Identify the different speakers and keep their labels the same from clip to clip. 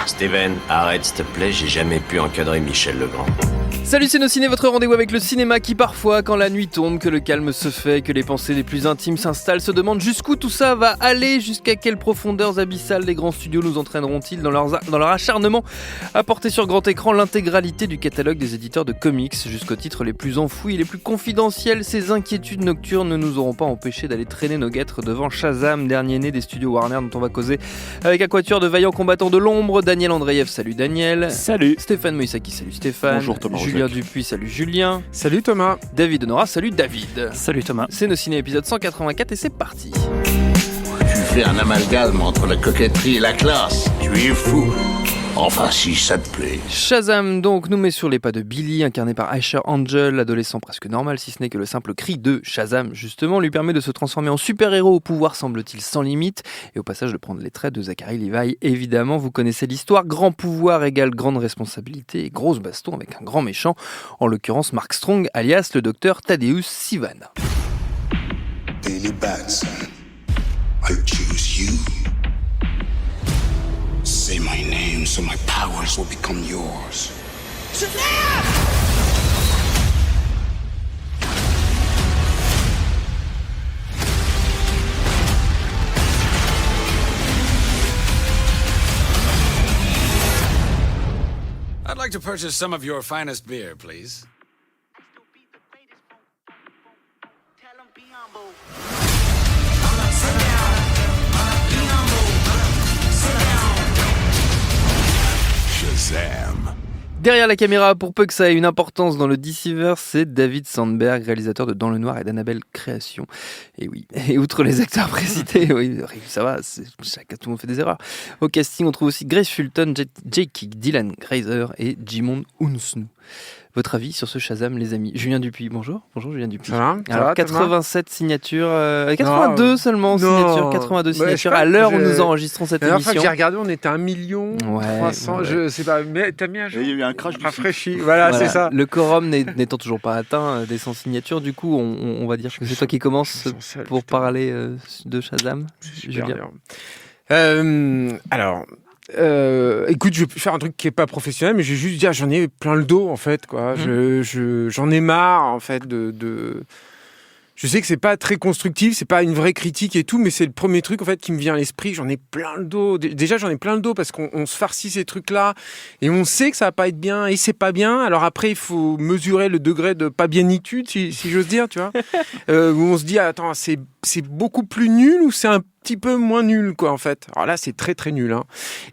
Speaker 1: Steven, arrête s'il te plaît, j'ai jamais pu encadrer Michel Legrand.
Speaker 2: Salut, c'est nos ciné, votre rendez-vous avec le cinéma qui parfois, quand la nuit tombe, que le calme se fait, que les pensées les plus intimes s'installent, se demandent jusqu'où tout ça va aller, jusqu'à quelles profondeurs abyssales les grands studios nous entraîneront-ils dans leur acharnement à porter sur grand écran l'intégralité du catalogue des éditeurs de comics, jusqu'aux titres les plus enfouis et les plus confidentiels. Ces inquiétudes nocturnes ne nous auront pas empêchés d'aller traîner nos guêtres devant Shazam, dernier né des studios Warner, dont on va causer avec un quatuor de vaillants combattants de l'ombre. Daniel Andreev, salut Daniel.
Speaker 3: Salut.
Speaker 2: Stéphane Moïsaki, salut Stéphane.
Speaker 3: Bonjour Thomas.
Speaker 2: Julien Dupuis, salut Julien.
Speaker 4: Salut Thomas.
Speaker 2: David Honora, salut David.
Speaker 3: Salut Thomas.
Speaker 2: C'est nos ciné épisode 184 et c'est parti.
Speaker 5: Tu fais un amalgame entre la coquetterie et la classe. Tu es fou. Enfin, si ça te plaît.
Speaker 2: Shazam donc nous met sur les pas de Billy, incarné par Asher Angel, l'adolescent presque normal, si ce n'est que le simple cri de Shazam, justement, lui permet de se transformer en super-héros au pouvoir, semble-t-il, sans limite, et au passage de prendre les traits de Zachary Levi. Évidemment, vous connaissez l'histoire, grand pouvoir égale grande responsabilité et grosse baston avec un grand méchant, en l'occurrence Mark Strong, alias le docteur Thaddeus Sivana.
Speaker 6: Daily Batson, I choose you. Say my name so my powers will become yours. Shazam!
Speaker 7: I'd like to purchase some of your finest beer, please.
Speaker 6: Shazam.
Speaker 2: Derrière la caméra, pour peu que ça ait une importance dans le DCverse, c'est David Sandberg, réalisateur de Dans le Noir et d'Annabelle Création. Et oui, et outre les acteurs précités, oui, ça va, tout le monde fait des erreurs. Au casting, on trouve aussi Grace Fulton, Jake Dylan Grazer et Jimon Hounsou. Votre avis sur ce Shazam, les amis? Julien Dupuis, bonjour. Bonjour Julien Dupuis.
Speaker 4: Ça
Speaker 2: Alors
Speaker 4: va,
Speaker 2: 87 signatures, 82 seulement signatures, 82 signatures à l'heure où nous enregistrons cette
Speaker 4: La dernière fois que
Speaker 2: émission.
Speaker 4: j'ai regardé, on était à 1 million 300,
Speaker 2: ouais.
Speaker 4: je sais pas, mais t'as mis un jour.
Speaker 3: Il y a eu un crash du
Speaker 4: rafraîchi, voilà, c'est ça.
Speaker 2: Le quorum n'étant toujours pas atteint des 100 signatures, du coup, on va dire que c'est toi qui commences pour parler de Shazam, Julien.
Speaker 4: Alors, écoute, je vais faire un truc qui est pas professionnel, mais je vais juste dire, j'en ai plein le dos en fait, quoi. J'en ai marre en fait de. Je sais que c'est pas très constructif, c'est pas une vraie critique et tout, mais c'est le premier truc en fait qui me vient à l'esprit. J'en ai plein le dos. Déjà, j'en ai plein le dos parce qu'on se farcit ces trucs-là et on sait que ça va pas être bien et c'est pas bien. Alors après, il faut mesurer le degré de pas bienitude, si j'ose dire, tu vois. Où on se dit, attends, c'est beaucoup plus nul ou c'est un petit peu moins nul, quoi, en fait. Alors là, c'est très très nul, hein.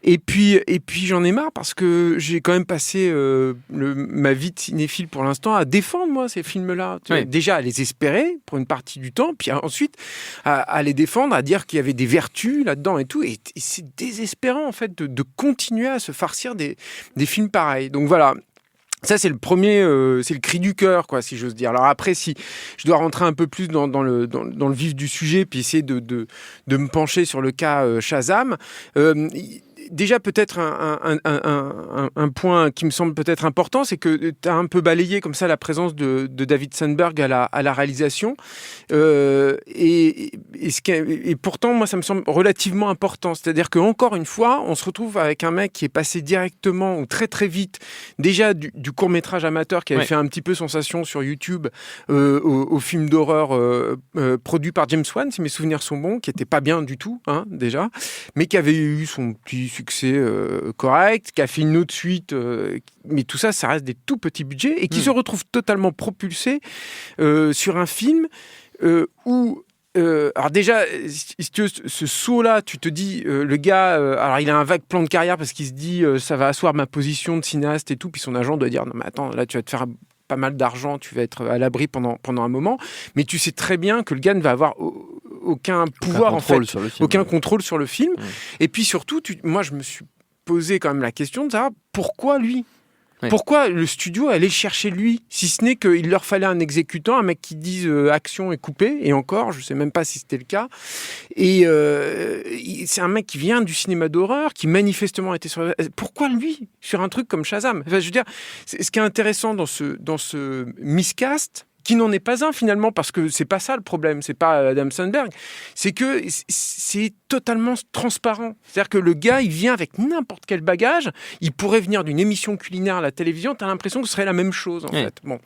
Speaker 4: Et puis j'en ai marre parce que j'ai quand même passé ma vie de cinéphile pour l'instant à défendre moi ces films-là. Tu vois, déjà à les espérer pour une partie du temps, puis ensuite à les défendre, à dire qu'il y avait des vertus là-dedans et tout. Et c'est désespérant en fait de continuer à se farcir des films pareils. Donc voilà. Ça, c'est le premier, c'est le cri du cœur, quoi, si j'ose dire. Alors après, si je dois rentrer un peu plus dans le vif du sujet, puis essayer de me pencher sur le cas Shazam, déjà peut-être un point qui me semble peut-être important, c'est que tu as un peu balayé comme ça la présence de David Sandberg à la réalisation, et pourtant moi ça me semble relativement important, c'est-à-dire que encore une fois on se retrouve avec un mec qui est passé directement ou très très vite déjà du court-métrage amateur qui avait fait un petit peu sensation sur YouTube au film d'horreur produit par James Wan, si mes souvenirs sont bons, qui était pas bien du tout, hein, déjà, mais qui avait eu son petit succès correct, qui a fait une autre suite, mais tout ça, ça reste des tout petits budgets et qui se retrouve totalement propulsé sur un film où alors déjà, si tu veux, ce saut-là, tu te dis, le gars, alors il a un vague plan de carrière parce qu'il se dit, ça va asseoir ma position de cinéaste et tout, puis son agent doit dire, non mais attends, là tu vas te faire pas mal d'argent, tu vas être à l'abri pendant un moment, mais tu sais très bien que le gars ne va avoir aucun pouvoir, en fait, aucun contrôle sur le film. Et puis surtout, moi je me suis posé quand même la question de savoir pourquoi lui. Pourquoi le studio allait chercher lui, si ce n'est qu'il leur fallait un exécutant, un mec qui dise action est coupée, et encore, je sais même pas si c'était le cas. Et c'est un mec qui vient du cinéma d'horreur, qui manifestement était sur. Pourquoi lui sur un truc comme Shazam? Enfin, je veux dire, ce qui est intéressant dans ce miscast, qui n'en est pas un finalement, parce que c'est pas ça le problème, c'est pas Adam Sandberg, c'est que c'est totalement transparent. C'est-à-dire que le gars, il vient avec n'importe quel bagage, il pourrait venir d'une émission culinaire à la télévision, t'as l'impression que ce serait la même chose en fait. Bon.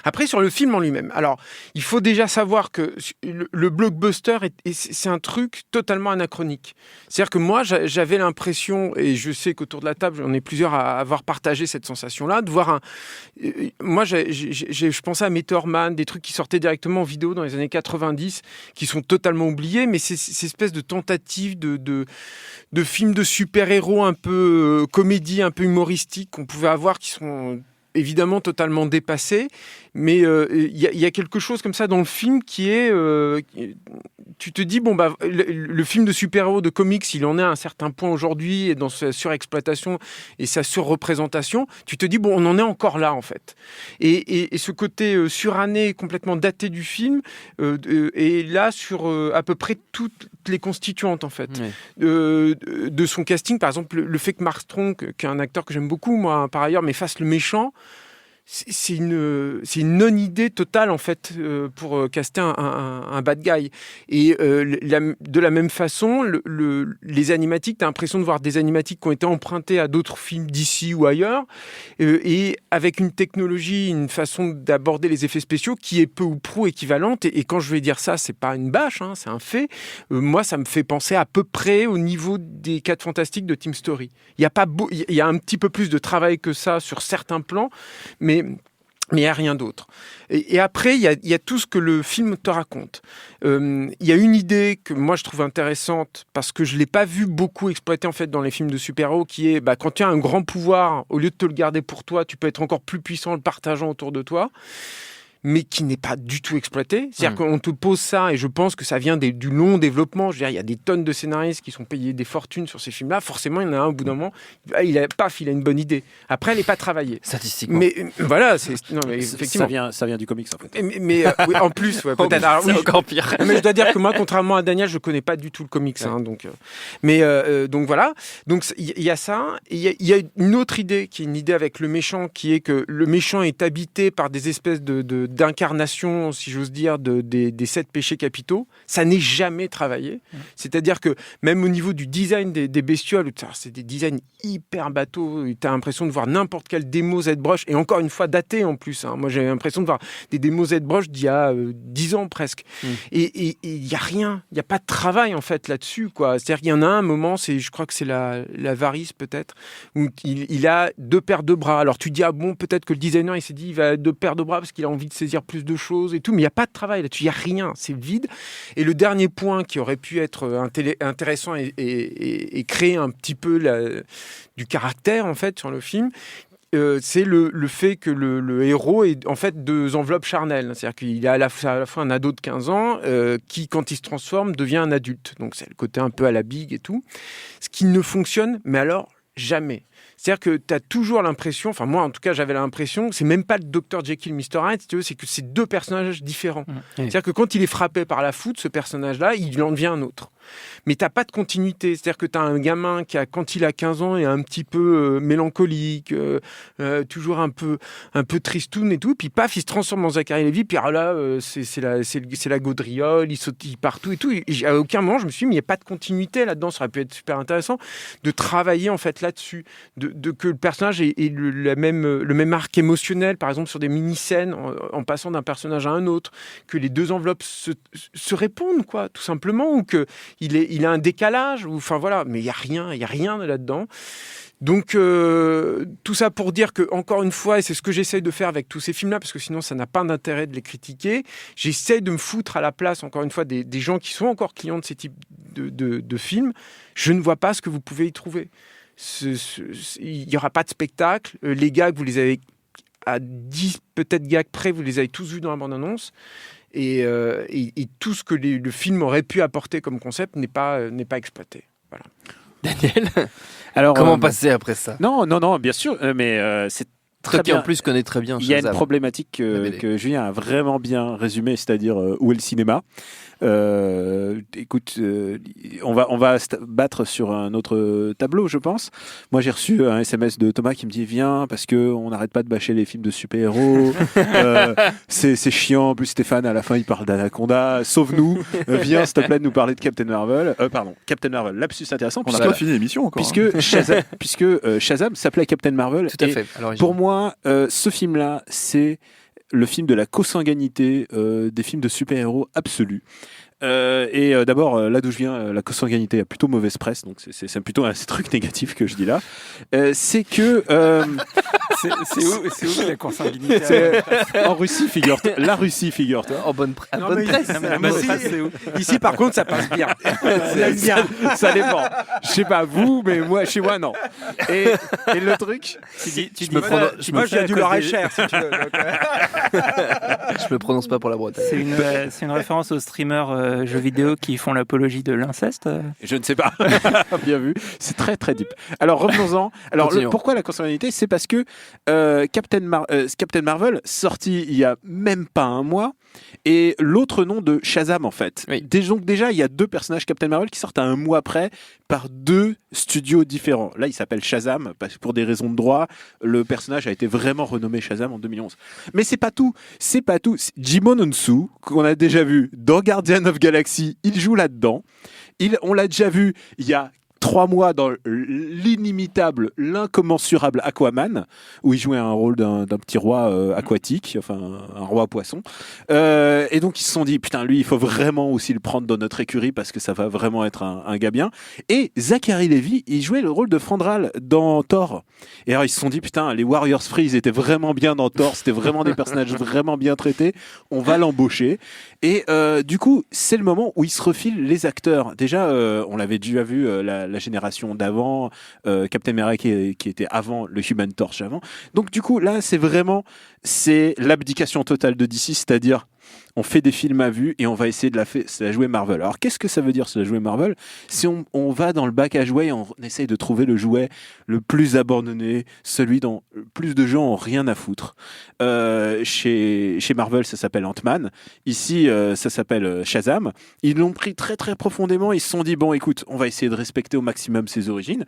Speaker 4: Après, sur le film en lui-même, alors, il faut déjà savoir que le blockbuster, c'est un truc totalement anachronique. C'est-à-dire que moi, j'avais l'impression, et je sais qu'autour de la table, on est plusieurs à avoir partagé cette sensation-là, de voir moi, je pensais à Meteor Man, des trucs qui sortaient directement en vidéo dans les années 90, qui sont totalement oubliés, mais c'est cette espèce de tentative de films de super-héros un peu comédie, un peu humoristique qu'on pouvait avoir, qui sont évidemment totalement dépassé, mais il y a quelque chose comme ça dans le film qui est... tu te dis, bon, bah, le film de super-héros, de comics, il en est à un certain point aujourd'hui, et dans sa surexploitation et sa surreprésentation, tu te dis, bon, on en est encore là, en fait. Et ce côté suranné, complètement daté du film, est là sur à peu près toutes les constituantes, en fait, de son casting. Par exemple, le fait que Mark Strong, qui est un acteur que j'aime beaucoup, moi, par ailleurs, mais fasse le méchant, c'est une non-idée totale en fait pour caster un bad guy. Et de la même façon, les animatiques, t'as l'impression de voir des animatiques qui ont été empruntés à d'autres films d'ici ou ailleurs, et avec une technologie, une façon d'aborder les effets spéciaux qui est peu ou prou équivalente. Et quand je vais dire ça, c'est pas une bâche, hein, c'est un fait. Moi, ça me fait penser à peu près au niveau des 4 Fantastiques de Tim Story. Il y a un petit peu plus de travail que ça sur certains plans, mais il n'y a rien d'autre. Et après, il y a tout ce que le film te raconte. Il y a une idée que moi je trouve intéressante, parce que je ne l'ai pas vu beaucoup exploitée en fait, dans les films de super-héros, qui est quand tu as un grand pouvoir, au lieu de te le garder pour toi, tu peux être encore plus puissant en le partageant autour de toi, mais qui n'est pas du tout exploité. C'est-à-dire qu'on te pose ça, et je pense que ça vient du long développement. Je veux dire, il y a des tonnes de scénaristes qui sont payés des fortunes sur ces films-là. Forcément, il y en a un au bout d'un moment, il a une bonne idée. Après, elle n'est pas travaillée.
Speaker 2: Statistiquement.
Speaker 4: Mais voilà, non, mais effectivement.
Speaker 3: Ça vient du comics, en fait.
Speaker 4: Mais oui, en plus, ouais, peut-être. Alors,
Speaker 2: c'est encore pire.
Speaker 4: Mais je dois dire que moi, contrairement à Daniel, je ne connais pas du tout le comics. Hein, donc voilà. Donc il y a ça. Il y a une autre idée, qui est une idée avec le méchant, qui est que le méchant est habité par des espèces d'incarnation, si j'ose dire, des 7 péchés capitaux. Ça n'est jamais travaillé. C'est-à-dire que même au niveau du design des bestioles, c'est des designs hyper bateaux. Tu as l'impression de voir n'importe quel démo ZBrush, et encore une fois daté en plus. Hein. Moi, j'avais l'impression de voir des démos ZBrush d'il y a 10 ans presque. Et il n'y a rien. Il n'y a pas de travail en fait là-dessus, quoi. C'est-à-dire qu'il y en a un moment, je crois que c'est la Varice peut-être, où il a 2 paires de bras. Alors tu dis, ah bon, peut-être que le designer il s'est dit, il va 2 paires de bras parce qu'il a envie de saisir plus de choses et tout, mais il n'y a pas de travail là-dessus, il n'y a rien, c'est vide. Et le dernier point qui aurait pu être intéressant et créer un petit peu du caractère en fait sur le film, c'est le fait que le héros est en fait 2 enveloppes charnelles. C'est-à-dire qu'il est à la fois un ado de 15 ans qui, quand il se transforme, devient un adulte. Donc c'est le côté un peu à la Big et tout. Ce qui ne fonctionne, mais alors jamais. C'est-à-dire que tu as toujours l'impression, enfin moi en tout cas j'avais l'impression, c'est même pas le Dr Jekyll, Mr Hyde, si tu veux, c'est que c'est 2 personnages différents. C'est-à-dire que quand il est frappé par la foudre, ce personnage-là, il en devient un autre. Mais t'as pas de continuité. C'est-à-dire que tu as un gamin qui, quand il a 15 ans, est un petit peu mélancolique, toujours un peu tristoun et tout, puis paf, il se transforme en Zachary Levi, puis alors là, c'est la gaudriole, il sautille partout et tout. Et à aucun moment, je me suis dit, mais il n'y a pas de continuité là-dedans. Ça aurait pu être super intéressant de travailler en fait là-dessus, que le personnage ait le même arc émotionnel, par exemple sur des mini-scènes, en passant d'un personnage à un autre, que les 2 enveloppes se répondent, quoi, tout simplement, ou qu'il a un décalage, enfin voilà, mais il y a rien là-dedans. Donc tout ça pour dire que, encore une fois, et c'est ce que j'essaye de faire avec tous ces films-là, parce que sinon ça n'a pas d'intérêt de les critiquer, j'essaie de me foutre à la place, encore une fois, des gens qui sont encore clients de ces types de films. Je ne vois pas ce que vous pouvez y trouver. Il n'y aura pas de spectacle. Les gags, vous les avez à 10 peut-être gags près, vous les avez tous vus dans la bande-annonce. Et tout ce que le film aurait pu apporter comme concept n'est pas exploité. Voilà.
Speaker 2: Daniel,
Speaker 3: alors
Speaker 2: comment passer après ça?
Speaker 3: Non, bien sûr, mais
Speaker 2: Toi qui en
Speaker 3: bien.
Speaker 2: plus connais très bien
Speaker 3: Il y a une
Speaker 2: Shazam.
Speaker 3: problématique
Speaker 2: La BD.
Speaker 3: que Julien a vraiment bien résumée, c'est-à-dire où est le cinéma. Écoute, on va se battre sur un autre tableau, je pense. Moi, j'ai reçu un SMS de Thomas qui me dit viens parce que on n'arrête pas de bâcher les films de super-héros. C'est chiant. En plus, Stéphane à la fin il parle d'Anaconda. Sauve-nous. Viens s'il te plaît de nous parler de Captain Marvel. Captain Marvel. Lapsus intéressant.
Speaker 8: On n'a pas fini l'émission encore.
Speaker 3: Puisque Shazam s'appelait Captain Marvel.
Speaker 2: Tout à
Speaker 3: Et
Speaker 2: fait. Alors,
Speaker 3: pour moi, ce film-là, c'est le film de la consanguinité des films de super-héros absolus. D'abord, là d'où je viens, la consanguinité a plutôt mauvaise presse, donc c'est plutôt un truc négatif que je dis là. C'est que
Speaker 9: C'est où la consanguinité?
Speaker 3: en Russie, figure-toi. La Russie, figure-toi.
Speaker 2: en bonne presse.
Speaker 4: Ici, par contre, ça passe bien.
Speaker 3: Ça dépend. Je sais pas vous, mais moi, chez moi, non. Et le truc,
Speaker 2: Je me prononce-
Speaker 4: Moi, je viens du Loir-et-Cher, si tu veux.
Speaker 2: je me prononce pas pour la Bretagne.
Speaker 9: C'est une référence aux streamers jeux vidéo qui font l'apologie de l'inceste.
Speaker 3: je ne sais pas. Bien vu. C'est très très deep. Alors revenons-en. Alors
Speaker 2: Continuons.
Speaker 3: pourquoi la consanguinité? C'est parce que Captain Marvel sorti il y a même pas un mois et l'autre nom de Shazam en fait.
Speaker 2: Oui.
Speaker 3: Donc déjà il y a deux personnages Captain Marvel qui sortent à un mois près par deux studios différents. Là il s'appelle Shazam parce que pour des raisons de droit le personnage a été vraiment renommé Shazam en 2011. Mais c'est pas tout. Jimon Onsu qu'on a déjà vu dans Guardian of Galaxy, il joue là-dedans. On l'a déjà vu il y a 3 mois dans l'inimitable, l'incommensurable Aquaman, où il jouait un rôle d'un petit roi aquatique, enfin un roi poisson. Et donc ils se sont dit, putain, lui, il faut vraiment aussi le prendre dans notre écurie parce que ça va vraiment être un gars bien. Et Zachary Levi, il jouait le rôle de Fandral dans Thor. Et alors ils se sont dit, putain, les Warriors Free, ils étaient vraiment bien dans Thor, c'était vraiment des personnages vraiment bien traités, on va l'embaucher. Et du coup, c'est le moment où ils se refilent les acteurs. Déjà, on l'avait déjà vu, la génération d'avant, Captain America qui était avant, le Human Torch avant. Donc du coup, là, c'est l'abdication totale de DC, c'est-à-dire on fait des films à vue et on va essayer de la jouer Marvel. Alors qu'est-ce que ça veut dire, se la jouer Marvel? Si on va dans le bac à jouets et on essaye de trouver le jouet le plus abandonné, celui dont plus de gens ont rien à foutre. Chez Marvel, ça s'appelle Ant-Man. Ici, ça s'appelle Shazam. Ils l'ont pris très très profondément. Ils se sont dit, bon écoute, on va essayer de respecter au maximum ses origines.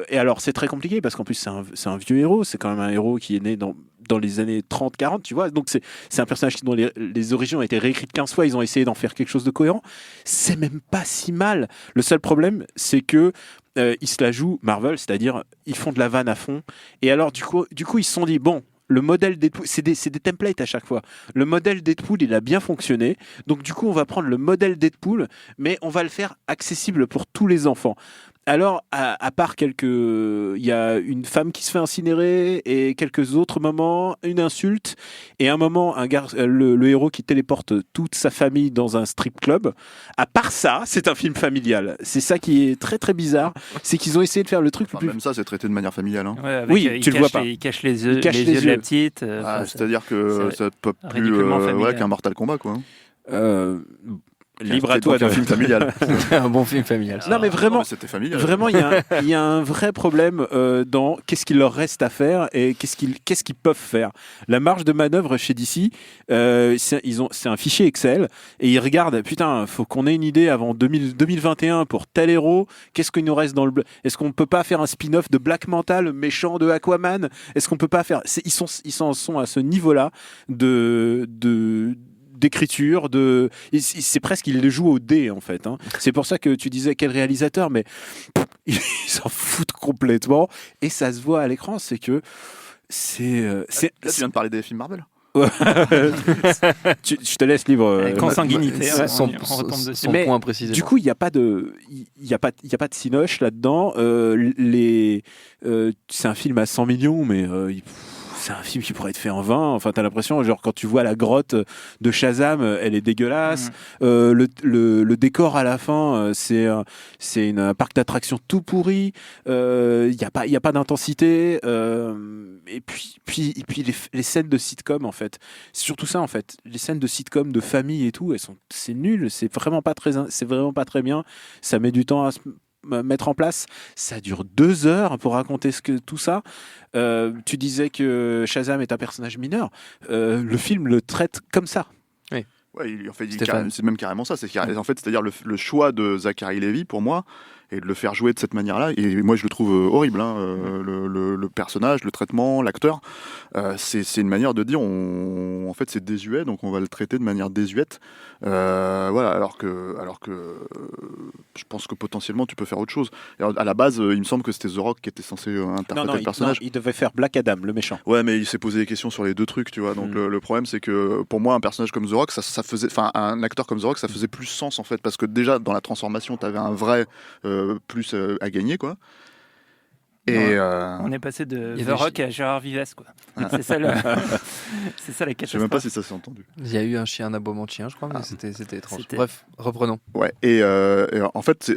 Speaker 3: Et alors c'est très compliqué parce qu'en plus c'est un vieux héros. C'est quand même un héros qui est né dans les années 30-40, tu vois. Donc c'est un personnage dont les origines ont été réécrites 15 fois. Ils ont essayé d'en faire quelque chose de cohérent. C'est même pas si mal. Le seul problème, c'est que ils se la jouent Marvel, c'est-à-dire ils font de la vanne à fond. Et alors du coup ils se sont dit, bon, le modèle Deadpool, c'est des templates à chaque fois. Le modèle Deadpool, il a bien fonctionné. Donc du coup, on va prendre le modèle Deadpool, mais on va le faire accessible pour tous les enfants. Alors, à part il y a une femme qui se fait incinérer et quelques autres moments, une insulte et un moment, le héros qui téléporte toute sa famille dans un strip club. À part ça, c'est un film familial. C'est ça qui est très très bizarre, c'est qu'ils ont essayé de faire le truc le plus.
Speaker 8: Même ça, c'est traité de manière familiale. Hein.
Speaker 9: Ouais,
Speaker 3: Oui, tu le vois pas.
Speaker 9: Il cache les yeux,
Speaker 3: Il cache les
Speaker 9: de la
Speaker 3: yeux.
Speaker 9: petite.
Speaker 8: C'est-à-dire que
Speaker 9: c'est
Speaker 8: ça peut plus
Speaker 9: ridiculement familial.
Speaker 8: qu'un Mortal Kombat, quoi.
Speaker 3: Libre à toi
Speaker 8: un film familial.
Speaker 2: un bon film familial.
Speaker 3: Non mais vraiment,
Speaker 8: C'était familial.
Speaker 3: vraiment, il y a un vrai problème dans qu'est-ce qu'il leur reste à faire et qu'est-ce qu'ils peuvent faire. La marge de manœuvre chez DC, c'est un fichier Excel et ils regardent, putain, faut qu'on ait une idée avant 2021 pour tel héros. Qu'est-ce qu'il nous reste dans le... Est-ce qu'on peut pas faire un spin-off de Black Manta, le méchant de Aquaman? Est-ce qu'on peut pas faire... Ils en sont à ce niveau-là d'écriture, c'est presque ils le jouent au dé en fait. Hein. C'est pour ça que tu disais quel réalisateur, mais ils s'en foutent complètement et ça se voit à l'écran, c'est que
Speaker 8: Là, tu viens de parler des films Marvel.
Speaker 3: je te laisse libre.
Speaker 9: Consanguinité,
Speaker 2: Ouais,
Speaker 9: on retombe dessus.
Speaker 2: son
Speaker 3: Mais
Speaker 2: point précisément.
Speaker 3: Du coup, il n'y a pas de cinoche là-dedans. C'est un film à 100 millions, mais c'est un film qui pourrait être fait en 20. Enfin, t'as l'impression, genre, quand tu vois la grotte de Shazam, elle est dégueulasse. Le décor à la fin, c'est un parc d'attractions tout pourri. Il y a pas d'intensité. Et puis les scènes de sitcom, en fait. C'est surtout ça, en fait. Les scènes de sitcom, de famille et tout, c'est nul. C'est vraiment pas très bien. Ça met du temps mettre en place. Ça dure 2 heures pour raconter tout ça. Tu disais que Shazam est un personnage mineur. Le film le traite comme ça.
Speaker 8: Ouais, en fait,
Speaker 2: Stéphane.
Speaker 8: c'est même carrément ça. En fait, c'est-à-dire le choix de Zachary Levi, pour moi, et de le faire jouer de cette manière-là. Et moi, je le trouve horrible. Le personnage, le traitement, l'acteur, c'est une manière de dire, en fait, c'est désuet, donc on va le traiter de manière désuète. Voilà, alors que je pense que potentiellement, tu peux faire autre chose. Et à la base, il me semble que c'était The Rock qui était censé interpréter le personnage.
Speaker 3: Il devait faire Black Adam, le méchant.
Speaker 8: Ouais, mais il s'est posé des questions sur les deux trucs, tu vois. Donc le problème, c'est que pour moi, un personnage comme The Rock, ça faisait, enfin, un acteur comme The Rock, ça faisait plus sens en fait, parce que déjà dans la transformation, t'avais un vrai plus à gagner, quoi. Et
Speaker 9: On est passé de The Rock à Gérard Vives, quoi. C'est ça, c'est ça la
Speaker 8: je sais
Speaker 9: catastrophe.
Speaker 8: même pas si ça s'est entendu.
Speaker 2: Il y a eu un aboiement de chien, je crois, mais c'était étrange.
Speaker 9: C'était-
Speaker 2: Bref, reprenons.
Speaker 8: Ouais. Et en fait,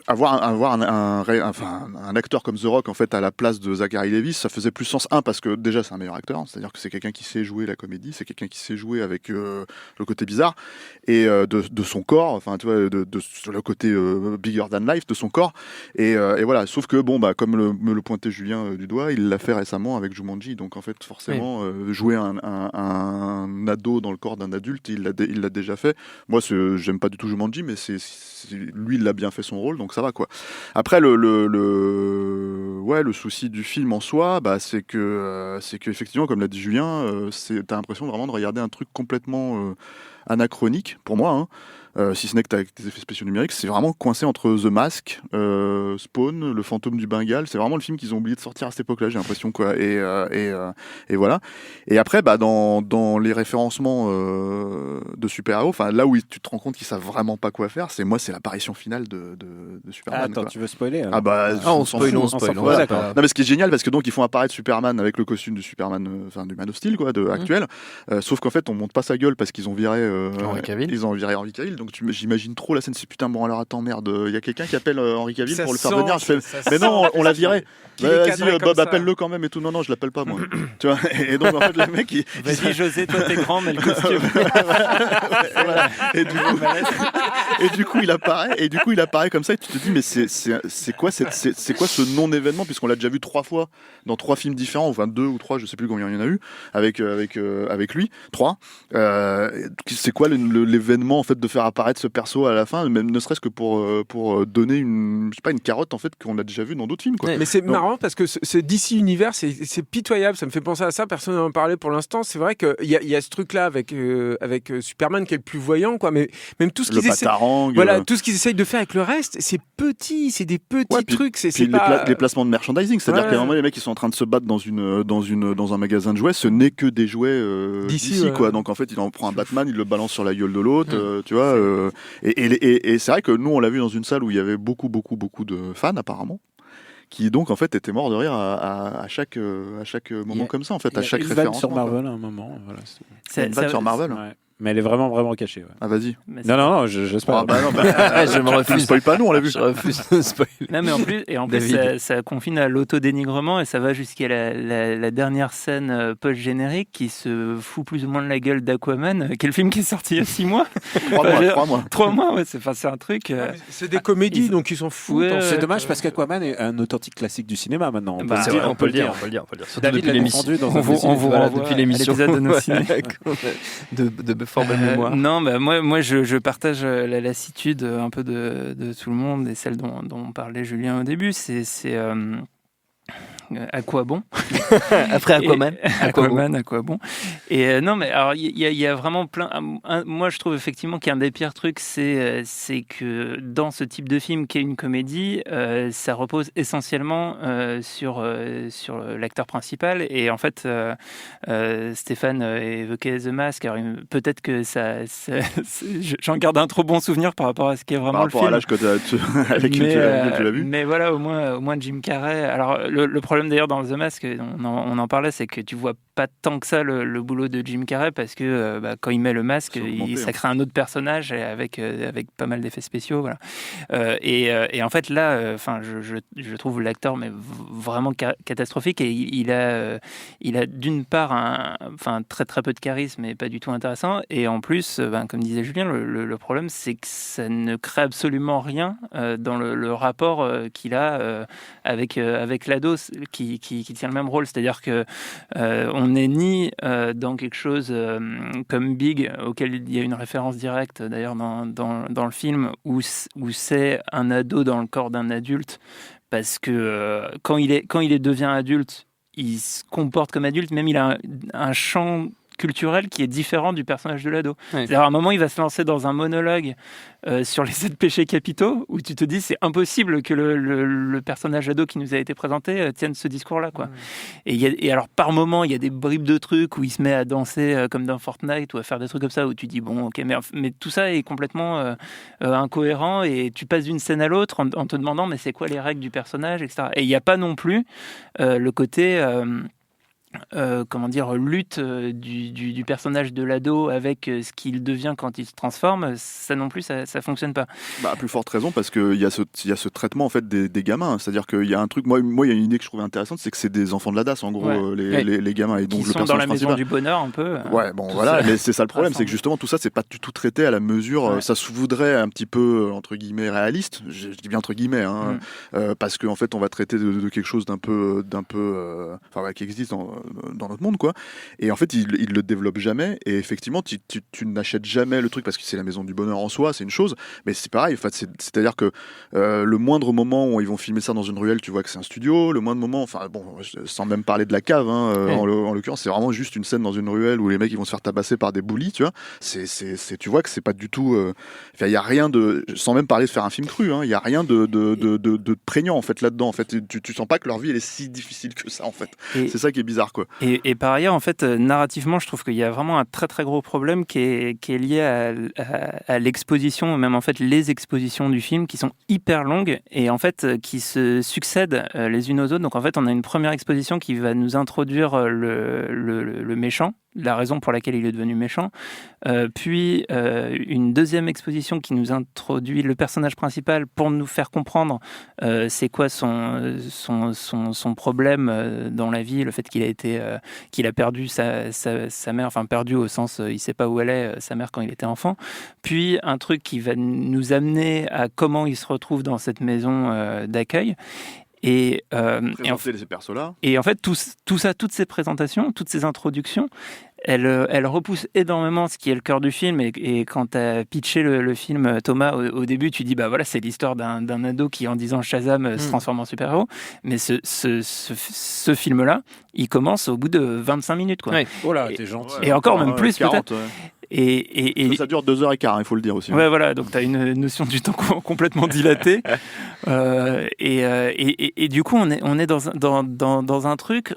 Speaker 8: avoir un acteur comme The Rock en fait à la place de Zachary Levi, ça faisait plus sens. Parce que déjà c'est un meilleur acteur, c'est-à-dire que c'est quelqu'un qui sait jouer la comédie, c'est quelqu'un qui sait jouer avec le côté bizarre et de son corps, enfin tu vois, sur le côté bigger than life de son corps. Et voilà. Sauf que bon bah comme me le pointait Julien du doigt, il l'a fait récemment avec Jumanji, donc en fait forcément jouer un ado dans le corps d'un adulte, il l'a déjà fait. Moi j'aime pas du tout Jumanji, mais lui il a bien fait son rôle, donc ça va quoi. Après le souci du film en soi, bah c'est que effectivement comme l'a dit Julien, t'as l'impression vraiment de regarder un truc complètement anachronique pour moi, hein. Si ce n'est que t'as des effets spéciaux numériques, c'est vraiment coincé entre The Mask, Spawn, Le Fantôme du Bengale. C'est vraiment le film qu'ils ont oublié de sortir à cette époque-là, j'ai l'impression, quoi. Et voilà. Et après, bah dans les référencements de super-héros, enfin là où tu te rends compte qu'ils savent vraiment pas quoi faire, c'est l'apparition finale de Superman.
Speaker 3: Attends,
Speaker 8: quoi.
Speaker 3: tu veux spoiler
Speaker 8: Ah bah
Speaker 2: on
Speaker 8: s'en
Speaker 2: spoil,
Speaker 8: fout.
Speaker 2: on spoil.
Speaker 3: fout. Ouais, d'accord.
Speaker 8: Non mais ce qui est génial, parce que donc ils font apparaître Superman avec le costume du Superman, du Man of Steel, quoi, actuel. Sauf qu'en fait on monte pas sa gueule parce qu'ils ont viré
Speaker 2: Henry Cavill.
Speaker 8: Ils ont viré Henry Cavill. Donc j'imagine trop la scène. C'est putain, bon alors attends, merde, il y a quelqu'un qui appelle Henry Cavill
Speaker 4: Ça
Speaker 8: pour le faire
Speaker 4: sent,
Speaker 8: venir. Je fais,
Speaker 4: ça
Speaker 8: mais
Speaker 4: sent
Speaker 8: non, on l'a viré.
Speaker 4: qu'il est
Speaker 8: Vas-y,
Speaker 4: cadré comme
Speaker 8: Bob,
Speaker 4: ça.
Speaker 8: appelle-le quand même et tout. Non, je l'appelle pas moi. Tu vois. Et donc en fait le mec,
Speaker 9: Vas-y, José, toi t'es grand, mais le costume.
Speaker 8: voilà. Et du coup, il apparaît comme ça et tu te dis mais c'est quoi ce non-événement, puisqu'on l'a déjà vu 3 fois dans 3 films différents, enfin 2 ou 3, je sais plus combien il y en a eu avec lui, 3. C'est quoi l'événement en fait de faire apparaître ce perso à la fin, même ne serait-ce que pour donner une carotte en fait qu'on a déjà vu dans d'autres films, quoi.
Speaker 4: Mais c'est marrant parce que ce DC Univers, c'est pitoyable. Ça me fait penser à ça. Personne n'en parlait pour l'instant. C'est vrai qu'il y a ce truc-là avec Superman qui est le plus voyant, quoi. Mais même tout ce qu'ils essaient, tout ce qu'ils essayent de faire avec le reste, c'est petit. C'est des petits trucs.
Speaker 8: Puis les placements de merchandising, c'est-à-dire qu'à un moment les mecs ils sont en train de se battre dans un magasin de jouets, ce n'est que des jouets d'ici, quoi. Donc en fait il en prend un Batman, il le balance sur la gueule de l'autre, tu vois. Et c'est vrai que nous on l'a vu dans une salle où il y avait beaucoup de fans apparemment, qui donc en fait étaient morts de rire à chaque moment comme ça, en fait, à chaque référence.
Speaker 3: Sur Marvel à un moment, voilà.
Speaker 8: Une vanne sur Marvel.
Speaker 3: Ouais. Mais elle est vraiment cachée. Ouais.
Speaker 8: Ah vas-y.
Speaker 3: Non, j'espère.
Speaker 8: Ah bah non, je me refuse. Ne spoil pas, nous on l'a vu.
Speaker 2: Je refuse de spoiler.
Speaker 9: Non, mais en plus ça confine à l'autodénigrement et ça va jusqu'à la dernière scène post-générique qui se fout plus ou moins de la gueule d'Aquaman, quel film qui est sorti il y a 6 mois.
Speaker 8: 3 mois.
Speaker 9: 3 mois, ouais, c'est un truc.
Speaker 4: C'est des comédies, donc ils s'en foutent.
Speaker 9: Ouais,
Speaker 3: C'est dommage parce qu'Aquaman est un authentique classique du cinéma maintenant. On peut
Speaker 2: C'est
Speaker 3: le
Speaker 2: vrai,
Speaker 3: dire.
Speaker 2: on peut le dire. Surtout
Speaker 3: David
Speaker 2: depuis
Speaker 3: l'a
Speaker 2: l'émission.
Speaker 3: défendu dans
Speaker 2: On
Speaker 3: un
Speaker 2: vous
Speaker 3: épisode.
Speaker 2: renvoie depuis l'émission.
Speaker 9: à l'épisode de nos ciné.
Speaker 2: de fort bonne mémoire.
Speaker 9: Non, bah, moi je partage la lassitude un peu de tout le monde et celle dont parlait Julien au début. C'est à quoi bon?
Speaker 2: Après Aquaman.
Speaker 9: À quoi bon? Et non, mais alors il y a vraiment plein. Moi, je trouve effectivement qu'un des pires trucs, c'est que dans ce type de film qui est une comédie, ça repose essentiellement sur l'acteur principal. Et en fait, Stéphane évoquait The Mask. Alors peut-être que j'en garde un trop bon souvenir par rapport à ce qui est vraiment
Speaker 8: Par rapport
Speaker 9: le film.
Speaker 8: à l'âge avec lequel tu l'as vu.
Speaker 9: Mais voilà, au moins Jim Carrey. Alors le problème d'ailleurs dans The Mask, on en parlait, c'est que tu vois pas tant que ça le boulot de Jim Carrey parce que quand il met le masque, ça crée un autre personnage avec pas mal d'effets spéciaux, voilà. Et en fait là, je trouve l'acteur mais vraiment catastrophique et il a d'une part très très peu de charisme et pas du tout intéressant, et en plus, comme disait Julien, le problème c'est que ça ne crée absolument rien dans le rapport qu'il a avec l'ado qui tient le même rôle, c'est-à-dire que on n'est ni dans quelque chose comme Big, auquel il y a une référence directe d'ailleurs dans le film, où c'est un ado dans le corps d'un adulte, parce que quand il devient adulte, il se comporte comme adulte, même il a un champ culturel qui est différent du personnage de l'ado. Ouais. C'est-à-dire à un moment, il va se lancer dans un monologue sur les 7 péchés capitaux, où tu te dis c'est impossible que le personnage ado qui nous a été présenté tienne ce discours-là, quoi. Et alors par moment, il y a des bribes de trucs où il se met à danser comme dans Fortnite ou à faire des trucs comme ça, où tu dis bon, ok, mais tout ça est complètement incohérent, et tu passes d'une scène à l'autre en te demandant mais c'est quoi les règles du personnage, etc. Et il n'y a pas non plus le côté lutte du personnage de l'ado avec ce qu'il devient quand il se transforme. Ça non plus, ça fonctionne pas.
Speaker 8: À plus forte raison, parce qu'il y a ce traitement en fait des gamins. C'est-à-dire qu'il y a un truc, moi il y a une idée que je trouvais intéressante, c'est que c'est des enfants de la DAS en gros, les gamins, et donc
Speaker 9: qui sont dans la maison du bonheur un peu.
Speaker 8: Mais c'est ça le problème, c'est que justement tout ça c'est pas du tout traité à la mesure. Ça se voudrait un petit peu entre guillemets réaliste, je dis bien entre guillemets, parce qu'en fait on va traiter de quelque chose d'un peu qui existe dans notre monde, quoi. Et en fait il le développe jamais, et effectivement tu n'achètes jamais le truc parce que c'est la maison du bonheur en soi, c'est une chose, mais c'est pareil, en fait, c'est-à-dire que le moindre moment où ils vont filmer ça dans une ruelle, tu vois que c'est un studio, le moindre moment, sans même parler de la cave, en l'occurrence c'est vraiment juste une scène dans une ruelle où les mecs ils vont se faire tabasser par des bullies, tu vois, tu vois que c'est pas du tout il y a rien de, sans même parler de faire un film cru, il y a rien de prégnant en fait là-dedans, en fait tu sens pas que leur vie elle est si difficile que ça, en fait. C'est ça qui est bizarre, quoi.
Speaker 9: Et par ailleurs, en fait, narrativement, je trouve qu'il y a vraiment un très très gros problème qui est lié à l'exposition, même en fait les expositions du film qui sont hyper longues et en fait qui se succèdent les unes aux autres. Donc en fait, on a une première exposition qui va nous introduire le méchant, la raison pour laquelle il est devenu méchant, puis une deuxième exposition qui nous introduit le personnage principal pour nous faire comprendre c'est quoi son problème dans la vie, le fait qu'il a perdu sa mère, enfin perdu au sens il sait pas où elle est, sa mère, quand il était enfant, puis un truc qui va nous amener à comment il se retrouve dans cette maison d'accueil. Et
Speaker 8: ces persos-là.
Speaker 9: Et en fait, tout ça, toutes ces présentations, toutes ces introductions, elles repoussent énormément ce qui est le cœur du film. Et quand tu as pitché le film, Thomas, au début, tu dis, c'est l'histoire d'un ado qui, en disant Shazam, se transforme en super-héros. Mais ce film-là, il commence au bout de 25 minutes, quoi.
Speaker 2: Ouais.
Speaker 3: Oh là, t'es gentil.
Speaker 9: Et encore même plus,
Speaker 8: 40,
Speaker 9: peut-être.
Speaker 8: Ouais.
Speaker 9: Et
Speaker 8: ça dure 2h15, il faut le dire aussi.
Speaker 9: Ouais, voilà, donc tu as une notion du temps complètement dilatée. Et du coup, on est dans un truc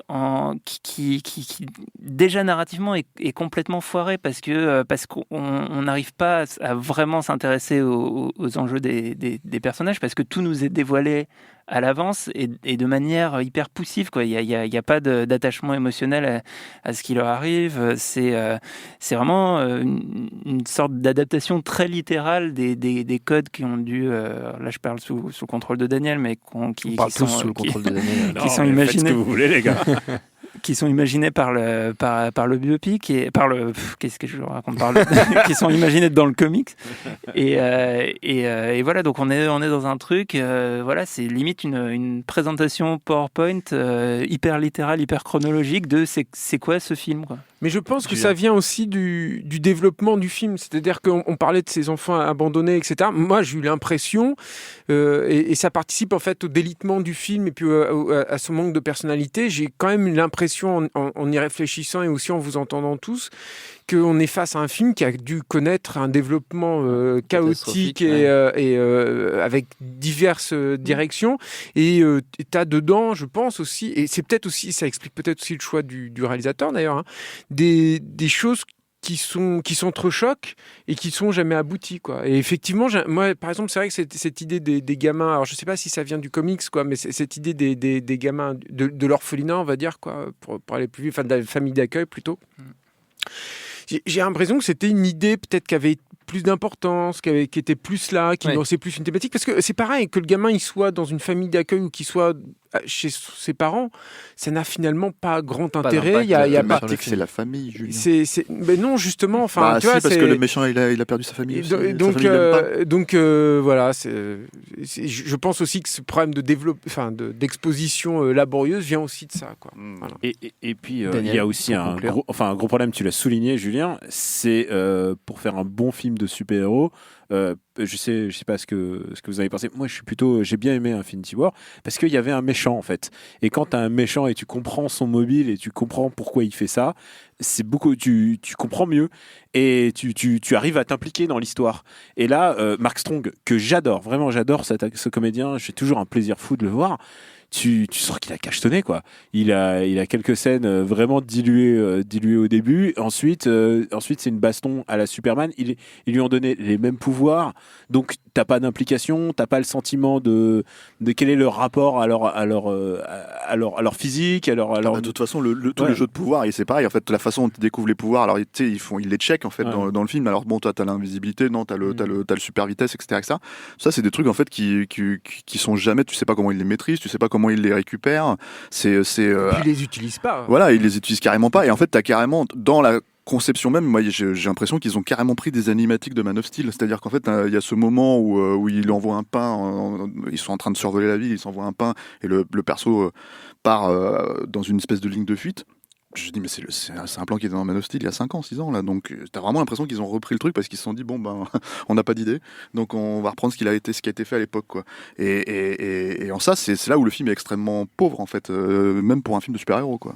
Speaker 9: qui déjà narrativement est complètement foiré, parce qu'on n'arrive pas à vraiment s'intéresser aux enjeux des personnages, parce que tout nous est dévoilé à l'avance et de manière hyper poussive, quoi. Il y a pas d'attachement émotionnel à ce qui leur arrive. C'est vraiment une sorte d'adaptation très littérale des codes qui ont dû, là je parle sous le contrôle de Daniel, mais qui sont sous le contrôle de Daniel, qui sont imaginés.
Speaker 3: Faites ce que vous voulez, les gars.
Speaker 9: Qui sont imaginés par le biopic et par le qu'est-ce que je raconte qui sont imaginés dans le comics, et voilà, donc on est dans un truc, voilà, c'est limite une présentation PowerPoint hyper littérale, hyper chronologique de c'est quoi ce film, quoi.
Speaker 4: Mais je pense que ça vient aussi du développement du film. C'est-à-dire qu'on parlait de ces enfants abandonnés, etc. Moi, j'ai eu l'impression, et ça participe en fait au délitement du film et puis à ce manque de personnalité. J'ai quand même l'impression, en y réfléchissant et aussi en vous entendant tous, qu'on est face à un film qui a dû connaître un développement chaotique et avec diverses directions. Et tu as dedans, je pense aussi, et c'est peut-être aussi, ça explique peut-être aussi le choix du réalisateur d'ailleurs, des choses qui s'entrechoquent et qui sont jamais aboutis, quoi. Et effectivement, moi, par exemple, c'est vrai que cette idée des gamins, alors je sais pas si ça vient du comics, quoi, mais cette idée des gamins de l'orphelinat, on va dire, quoi, pour aller plus vite, enfin de la famille d'accueil plutôt. J'ai l'impression que c'était une idée peut-être qui avait plus d'importance, qui était plus là, qui lançait plus une thématique, parce que c'est pareil, que le gamin il soit dans une famille d'accueil ou qu'il soit chez ses parents, ça n'a finalement pas grand intérêt. Il y a pas.
Speaker 8: C'est la famille, Julien.
Speaker 4: Mais non, justement, enfin, tu vois,
Speaker 8: parce que le méchant il a perdu sa famille.
Speaker 4: Donc voilà, je pense aussi que ce problème d'exposition laborieuse vient aussi de ça, quoi. Voilà.
Speaker 3: Et puis
Speaker 2: Daniel,
Speaker 3: il y a aussi un gros problème, tu l'as souligné, Julien, c'est pour faire un bon film de super-héros. Je sais pas ce que vous avez pensé. Moi, j'ai bien aimé Infinity War parce qu'il y avait un méchant en fait. Et quand tu as un méchant et tu comprends son mobile et tu comprends pourquoi il fait ça, c'est beaucoup. Tu comprends mieux et tu arrives à t'impliquer dans l'histoire. Et là, Mark Strong, que j'adore, vraiment j'adore ce comédien. J'ai toujours un plaisir fou de le voir. Tu sens qu'il a cachetonné, quoi. Il a quelques scènes vraiment diluées au début. Ensuite c'est une baston à la Superman. Ils lui ont donné les mêmes pouvoirs, donc t'as pas d'implication, t'as pas le sentiment de quel est leur rapport à leur physique,
Speaker 8: De toute façon, tout le jeu de pouvoir, et c'est pareil. En fait, la façon dont ils découvrent les pouvoirs, alors ils les checkent en fait dans le film. Alors bon, toi, t'as l'invisibilité, non, t'as le super vitesse, etc. Ça, c'est des trucs en fait qui sont jamais. Tu sais pas comment ils les maîtrisent, tu sais pas comment ils les récupèrent.
Speaker 4: Puis ils les utilisent pas.
Speaker 8: Voilà, ils les utilisent carrément pas. Et en fait, t'as carrément dans la conception même, moi j'ai l'impression qu'ils ont carrément pris des animatiques de Man of Steel, c'est-à-dire qu'en fait il y a ce moment où il envoie un pain, ils sont en train de survoler la ville, ils s'envoient un pain et le perso part dans une espèce de ligne de fuite. Je dis mais c'est un plan qui était dans Man of Steel il y a 5 ans, 6 ans là, donc t'as vraiment l'impression qu'ils ont repris le truc parce qu'ils se sont dit bon ben on n'a pas d'idée, donc on va reprendre ce qui a été fait à l'époque, quoi. Et en ça c'est là où le film est extrêmement pauvre en fait, même pour un film de super-héros, quoi.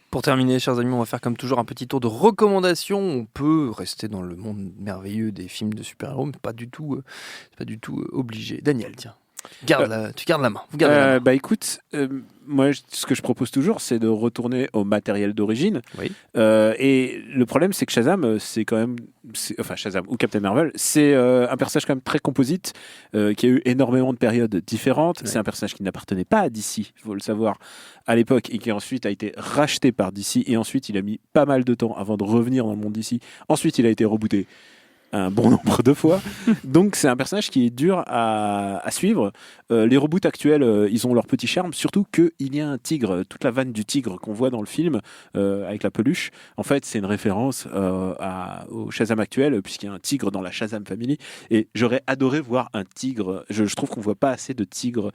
Speaker 2: Pour terminer, chers amis, on va faire comme toujours un petit tour de recommandations. On peut rester dans le monde merveilleux des films de super-héros, mais pas du tout obligé. Daniel, tiens, tu gardes la main. Vous gardez la main.
Speaker 3: Bah écoute, moi ce que je propose toujours, c'est de retourner au matériel d'origine.
Speaker 2: Oui.
Speaker 3: Et le problème, c'est que Shazam, Shazam ou Captain Marvel, c'est un personnage quand même très composite, qui a eu énormément de périodes différentes. Ouais. C'est un personnage qui n'appartenait pas à DC, il faut le savoir, à l'époque, et qui ensuite a été racheté par DC. Et ensuite, il a mis pas mal de temps avant de revenir dans le monde DC. Ensuite, il a été rebooté un bon nombre de fois. Donc c'est un personnage qui est dur à suivre. Les reboots actuels, ils ont leur petit charme, surtout qu'il y a un tigre. Toute la vanne du tigre qu'on voit dans le film, avec la peluche, en fait c'est une référence au Shazam actuel, puisqu'il y a un tigre dans la Shazam Family. Et j'aurais adoré voir un tigre. Je trouve qu'on voit pas assez de tigres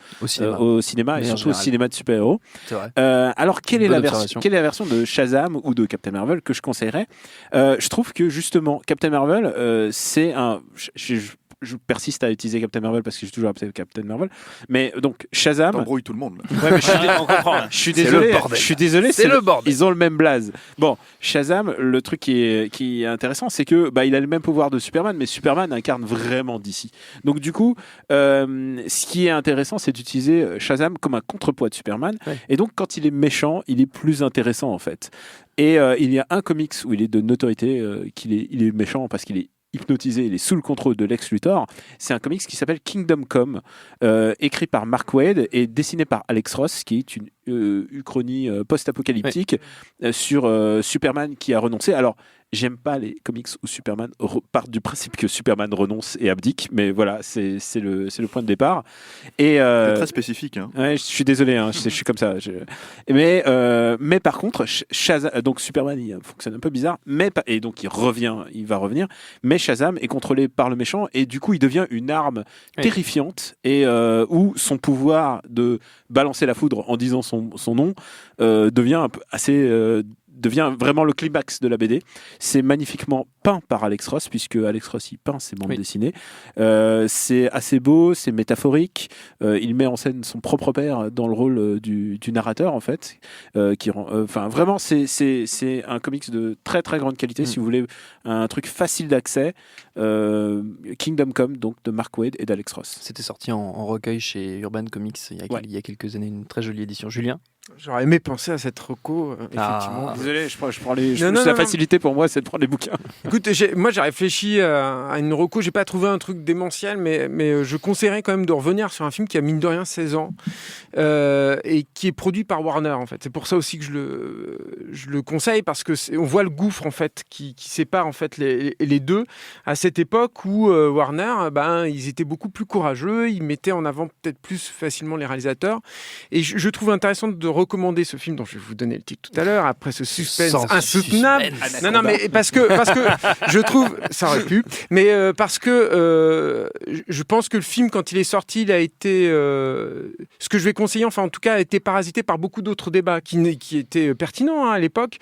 Speaker 3: au cinéma et surtout au cinéma de super-héros.
Speaker 2: C'est vrai.
Speaker 3: Alors quelle est la version de Shazam ou de Captain Marvel que je conseillerais? Je trouve que justement Captain Marvel, c'est un... Je persiste à utiliser Captain Marvel parce que j'ai toujours appelé Captain Marvel. Mais donc Shazam.
Speaker 8: T'embrouilles tout le monde.
Speaker 3: Ouais, mais je suis désolé. Je suis désolé.
Speaker 2: C'est le bordel.
Speaker 3: Ils ont le même blaze. Bon, Shazam, le truc qui est intéressant, c'est que il a le même pouvoir de Superman, mais Superman incarne vraiment DC. Donc du coup, ce qui est intéressant, c'est d'utiliser Shazam comme un contrepoids de Superman. Ouais. Et donc quand il est méchant, il est plus intéressant en fait. Et il y a un comics où il est de notoriété qu'il est méchant parce qu'il est hypnotisé, il est sous le contrôle de Lex Luthor. C'est un comics qui s'appelle Kingdom Come, écrit par Mark Waid et dessiné par Alex Ross, qui est une uchronie post-apocalyptique sur Superman qui a renoncé. Alors, j'aime pas les comics où Superman part du principe que Superman renonce et abdique, mais voilà, c'est le point de départ. Et
Speaker 8: c'est très spécifique. Hein.
Speaker 3: Ouais, je suis désolé, hein, je suis comme ça. Mais par contre, Shazam, donc Superman, il fonctionne un peu bizarre, et donc il va revenir. Mais Shazam est contrôlé par le méchant et du coup, il devient une arme terrifiante et où son pouvoir de balancer la foudre en disant son nom devient devient vraiment le climax de la BD. C'est magnifiquement peint par Alex Ross, puisque Alex Ross il peint ses bandes dessinées. C'est assez beau, c'est métaphorique. Il met en scène son propre père dans le rôle du narrateur en fait. Vraiment, c'est un comics de très très grande qualité. Si vous voulez un truc facile d'accès, Kingdom Come, donc de Mark Waid et d'Alex Ross.
Speaker 2: C'était sorti en recueil chez Urban Comics il y a quelques années, une très jolie édition. Julien.
Speaker 4: J'aurais aimé penser à cette reco, effectivement.
Speaker 3: Désolé, je prends
Speaker 4: Non,
Speaker 3: la facilité pour moi, c'est de prendre les bouquins.
Speaker 4: Écoute, moi j'ai réfléchi à une reco, j'ai pas trouvé un truc démentiel, mais je conseillerais quand même de revenir sur un film qui a mine de rien 16 ans et qui est produit par Warner en fait. C'est pour ça aussi que je le conseille, parce que on voit le gouffre en fait qui sépare en fait les deux à cette époque où Warner, ils étaient beaucoup plus courageux, ils mettaient en avant peut-être plus facilement les réalisateurs, et je trouve intéressant de recommander ce film dont je vais vous donner le titre tout à l'heure après ce suspense insoutenable. Non, mais parce que je trouve, ça aurait pu, mais parce que je pense que le film, quand il est sorti, il a été ce que je vais conseiller, enfin en tout cas, a été parasité par beaucoup d'autres débats qui étaient pertinents à l'époque,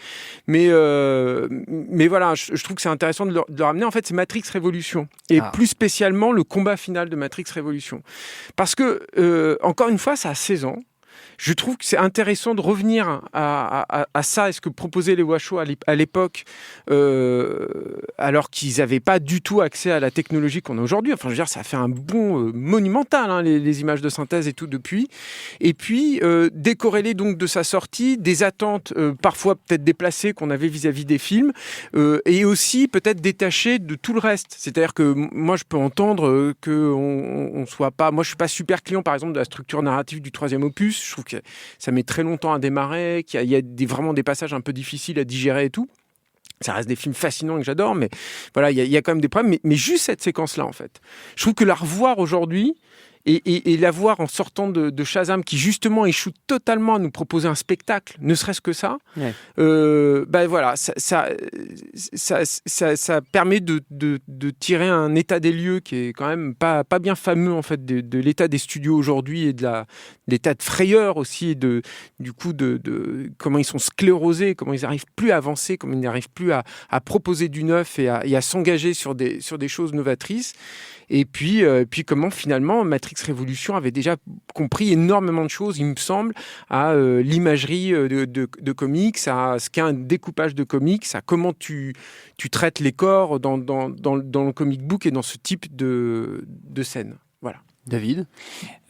Speaker 4: mais voilà, je trouve que c'est intéressant de le ramener. En fait, c'est Matrix Révolution, et plus spécialement le combat final de Matrix Révolution, parce que encore une fois, ça a 16 ans. Je trouve que c'est intéressant de revenir à ça, et ce que proposaient les Washoe à l'époque, alors qu'ils n'avaient pas du tout accès à la technologie qu'on a aujourd'hui. Enfin, je veux dire, ça a fait un bond monumental, hein, les images de synthèse et tout depuis. Et puis, décorrélé donc de sa sortie, des attentes parfois peut-être déplacées qu'on avait vis-à-vis des films, et aussi peut-être détachées de tout le reste. C'est-à-dire que moi, je peux entendre qu'on soit pas... Moi, je suis pas super client, par exemple, de la structure narrative du 3e opus. Je trouve que ça met très longtemps à démarrer, qu'il y a vraiment des passages un peu difficiles à digérer et tout. Ça reste des films fascinants que j'adore, mais voilà, il y a quand même des problèmes. Mais juste cette séquence-là, en fait. Je trouve que la revoir aujourd'hui, et la voir en sortant de Shazam, qui justement échoue totalement à nous proposer un spectacle, ne serait-ce que ça, voilà, ça permet de tirer un état des lieux qui est quand même pas bien fameux en fait de l'état des studios aujourd'hui, et de l'état de frayeur aussi, et du coup de comment ils sont sclérosés, comment ils n'arrivent plus à avancer, comment ils n'arrivent plus à proposer du neuf et à s'engager sur des choses novatrices. Et puis comment finalement Matrix Révolution avait déjà compris énormément de choses, il me semble, à l'imagerie de comics, à ce qu'est un découpage de comics, à comment tu traites les corps dans le comic book et dans ce type de scène. Voilà.
Speaker 2: David ?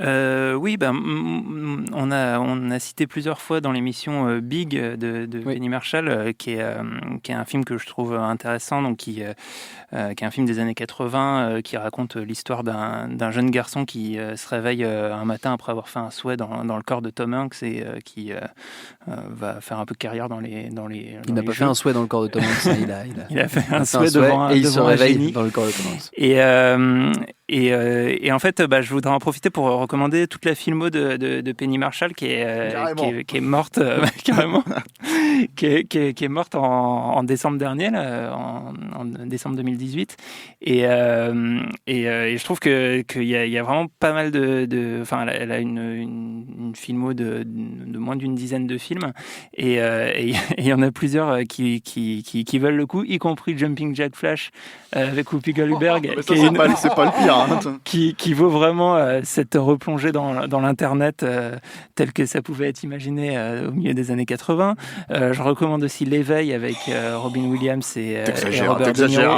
Speaker 9: Oui, on a cité plusieurs fois dans l'émission Big de Penny Marshall, qui est un film que je trouve intéressant, donc qui est un film des années 80 qui raconte l'histoire d'un jeune garçon qui se réveille un matin après avoir fait un souhait dans le corps de Tom Hanks, et qui va faire un peu carrière dans les
Speaker 2: Il n'a pas fait un souhait dans le corps de Tom Hanks, il a fait
Speaker 9: un souhait devant
Speaker 2: et il se réveille
Speaker 9: génie.
Speaker 2: dans le corps de Tom Hanks.
Speaker 9: Et en fait, je voudrais en profiter pour recommander toute la filmo de Penny Marshall qui est morte carrément, qui est morte en décembre dernier, là, en décembre 2018. Et je trouve qu'il y a vraiment pas mal enfin, elle a une filmo de moins d'une dizaine de films, et il y en a plusieurs qui veulent le coup, y compris Jumping Jack Flash avec Whoopi Goldberg,
Speaker 8: c'est pas le pire.
Speaker 9: Qui vaut vraiment cette replongée dans l'internet tel que ça pouvait être imaginé au milieu des années 80. Je recommande aussi L'éveil avec Robin Williams et Robert De Niro.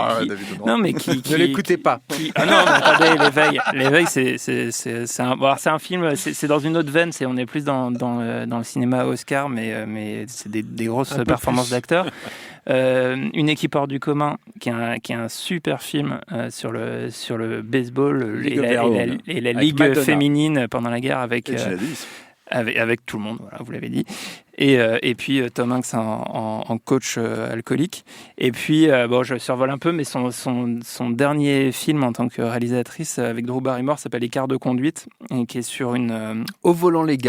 Speaker 9: Non, mais
Speaker 4: ne l'écoutez pas.
Speaker 9: Non, mais attendez, L'éveil, c'est un film, c'est dans une autre veine, on est plus dans le cinéma Oscar, mais c'est des grosses performances d'acteurs. Une équipe hors du commun, qui est un super film sur le baseball et la ligue féminine pendant la guerre avec tout le monde, voilà, vous l'avez dit. Et puis Tom Hanks en coach alcoolique. Et puis, je survole un peu, mais son dernier film en tant que réalisatrice avec Drew Barrymore s'appelle Écart de conduite, et qui est sur une...
Speaker 2: Au volant avec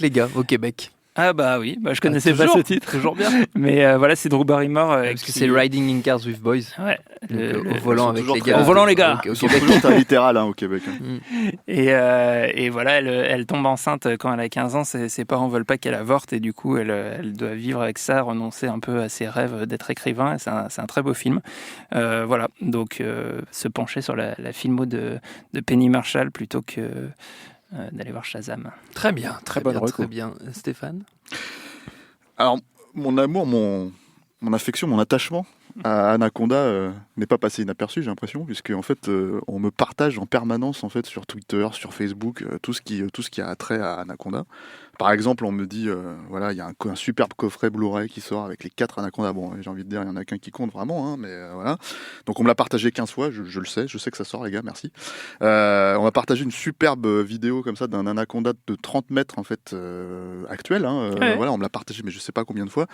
Speaker 2: les gars au Québec.
Speaker 9: Ah bah oui, je connaissais pas ce titre.
Speaker 2: Toujours bien.
Speaker 9: Mais voilà, c'est Drew Barrymore.
Speaker 2: Parce que c'est Riding in Cars with Boys.
Speaker 9: Ouais.
Speaker 2: Au volant avec les gars.
Speaker 9: Au volant les gars.
Speaker 8: Au Québec, c'est littéral au Québec.
Speaker 9: Et voilà, elle tombe enceinte quand elle a 15 ans. Ses parents veulent pas qu'elle avorte, et du coup, elle doit vivre avec ça, renoncer un peu à ses rêves d'être écrivain. Et c'est un très beau film. Voilà, donc se pencher sur la filmo de Penny Marshall plutôt que d'aller voir Shazam.
Speaker 2: Très bien,
Speaker 3: très bonne reco.
Speaker 2: Très bien. Stéphane ?
Speaker 8: Alors, mon amour, mon affection, mon attachement à Anaconda n'est pas passé inaperçu, j'ai l'impression, puisque en fait, on me partage en permanence en fait sur Twitter, sur Facebook, tout ce qui a trait à Anaconda. Par exemple, on me dit, voilà, il y a un superbe coffret Blu-ray qui sort avec les 4 Anaconda. Bon, j'ai envie de dire, il y en a qu'un qui compte vraiment, hein, mais voilà. Donc on me l'a partagé 15 fois, je le sais, je sais que ça sort, les gars, merci. On m'a partagé une superbe vidéo comme ça d'un Anaconda de 30 mètres en fait actuel. Hein, voilà, on me l'a partagé, mais je sais pas combien de fois.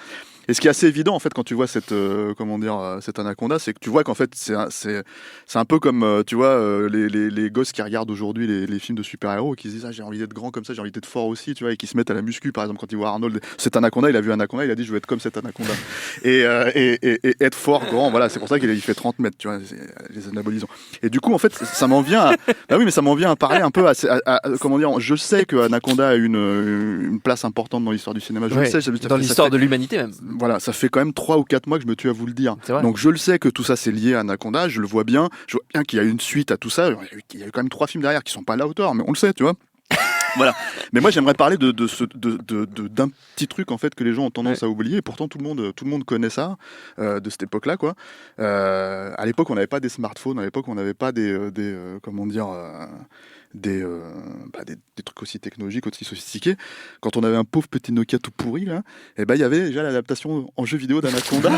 Speaker 8: Et ce qui est assez évident en fait quand tu vois cet Anaconda, c'est que tu vois qu'en fait c'est un peu comme tu vois les gosses qui regardent aujourd'hui les films de super-héros et qui se disent j'ai envie d'être grand comme ça, j'ai envie d'être fort aussi, tu vois, et qui se mettent à la muscu par exemple quand ils voient Arnold, cet Anaconda, il a vu Anaconda, il a dit je veux être comme cet Anaconda et être fort, grand, voilà, c'est pour ça qu'il fait 30 mètres, tu vois, les anabolisants. Et du coup en fait ça m'en vient à parler un peu à comment dire, je sais que Anaconda a une place importante dans l'histoire du cinéma, je le sais,
Speaker 2: dans l'histoire de l'humanité même.
Speaker 8: Voilà, ça fait quand même 3 ou 4 mois que je me tue à vous le dire. Donc je le sais que tout ça c'est lié à Anaconda, je vois bien qu'il y a une suite à tout ça, il y a eu quand même 3 films derrière qui sont pas à la hauteur, mais on le sait, tu vois. Voilà. Mais moi j'aimerais parler d'un petit truc en fait que les gens ont tendance à oublier, et pourtant tout le monde connaît ça de cette époque-là, quoi. À l'époque on n'avait pas des smartphones, à l'époque on n'avait pas des trucs aussi technologiques, aussi sophistiqués. Quand on avait un pauvre petit Nokia tout pourri là, et ben il y avait déjà l'adaptation en jeu vidéo d'Anaconda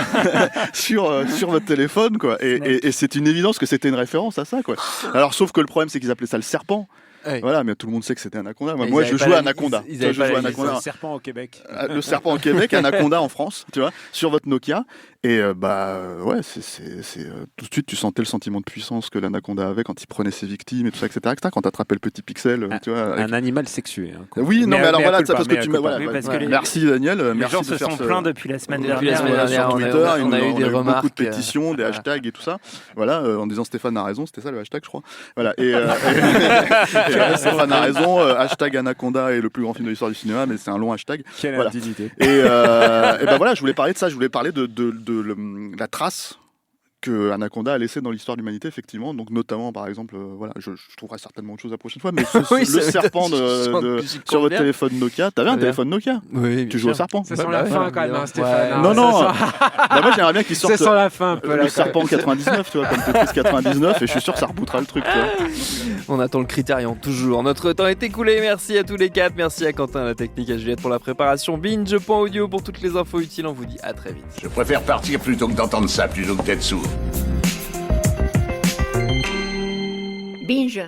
Speaker 8: sur votre téléphone, quoi. Et c'est une évidence que c'était une référence à ça, quoi. Alors sauf que le problème c'est qu'ils appelaient ça le serpent. Ouais. Voilà, mais tout le monde sait que c'était Anaconda. Moi, je jouais à Anaconda.
Speaker 3: Je jouais à Anaconda. Le serpent au Québec.
Speaker 8: Le serpent au Québec, Anaconda en France, tu vois, sur votre Nokia. Et ouais, c'est tout de suite, tu sentais le sentiment de puissance que l'Anaconda avait quand il prenait ses victimes et tout ça, etc. Quand t'attrapais le petit pixel, tu vois.
Speaker 3: Un animal sexué. Hein,
Speaker 8: oui, non, mais alors voilà, parce que tu m'as. Voilà, merci Daniel.
Speaker 9: Les gens se sont plaints depuis la semaine dernière.
Speaker 8: Sur Twitter,
Speaker 2: on a eu des remarques,
Speaker 8: beaucoup de pétitions, des hashtags et tout ça. Voilà, en disant Stéphane a raison, c'était ça le hashtag, je crois. Voilà. Et Stéphane a raison, hashtag Anaconda est le plus grand film de l'histoire du cinéma, mais c'est un long hashtag.
Speaker 3: Quelle indignité.
Speaker 8: Et ben voilà, je voulais parler de ça, je voulais parler de la trace que Anaconda a laissé dans l'histoire de l'humanité, effectivement. Donc notamment, par exemple, voilà, je trouverai certainement autre chose la prochaine fois, mais le serpent sur votre téléphone Nokia. T'avais un téléphone Nokia?
Speaker 2: Oui.
Speaker 8: Tu joues au serpent?
Speaker 4: Ça sent la fin quand même, Stéphane.
Speaker 8: Non. Moi j'aimerais bien qu'il sorte.
Speaker 4: Ça sent la fin un peu.
Speaker 8: Le serpent 99, tu vois, comme Tetris 99, et je suis sûr que ça rebootera le truc, tu vois.
Speaker 2: On attend le Critérion, toujours. Notre temps est écoulé. Merci à tous les 4. Merci à Quentin, à la technique, à Juliette pour la préparation. Binge.audio pour toutes les infos utiles. On vous dit à très vite.
Speaker 5: Je préfère partir plutôt que d'entendre ça, plutôt que d'être sourd.
Speaker 10: Binge.